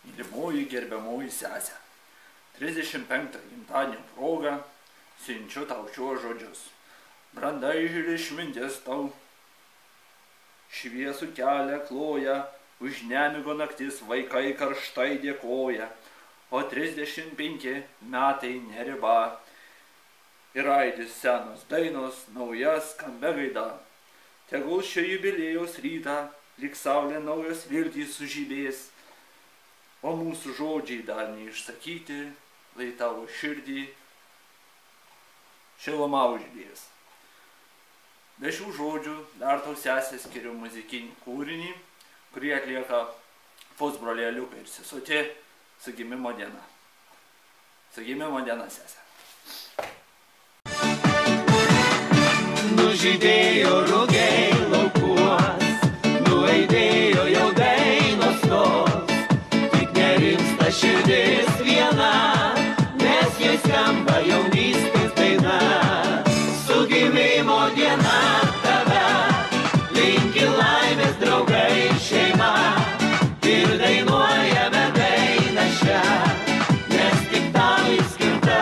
Mylimoji gerbiamoji sesė, 35 gimtadienio proga siunčiu tau šiuos žodžius. Branda ir išmintis tau šviesų kelią kloja, už nemigo naktis vaikai karštai dėkoja, o 35 metai ne riba. Ir aidis senos dainos, nauja skambia gaida. Tegul šio jubiliejaus rytą, lyg saulė naujos viltys sužydės, o mūsų žodžiai dar neišsakyti, lai tavo širdį šiluma uždės. Be šių žodžių dar tau sesė skiriu muzikinį kūrinį, kurį atlieka pusbrolėliukai ir sesutė su gimimo diena. Su gimimo diena, sesė. Nužydėjo rugiai laukuos, nuaidėjo jau dainos tos, tik nerimsta širdis viena, nes jai skamba jaunystės daina. Su gimimo diena tave linki laimės draugai ir šeima, ir dainuojame dainą šią, nes tik tau skirta.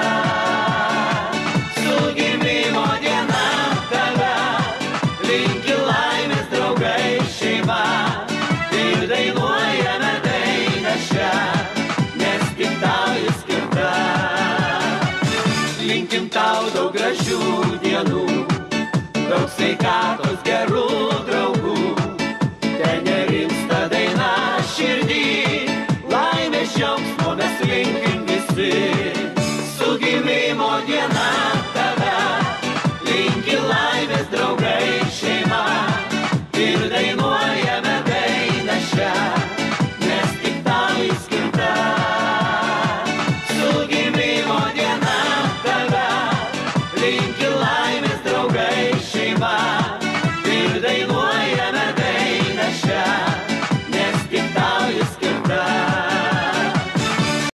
Su gimimo diena tave linki laimės draugai ir šeima, ir dainuojame dainą šią, nes tik tau skirta. Linkim tau daug gražių dienų, daug sveikatos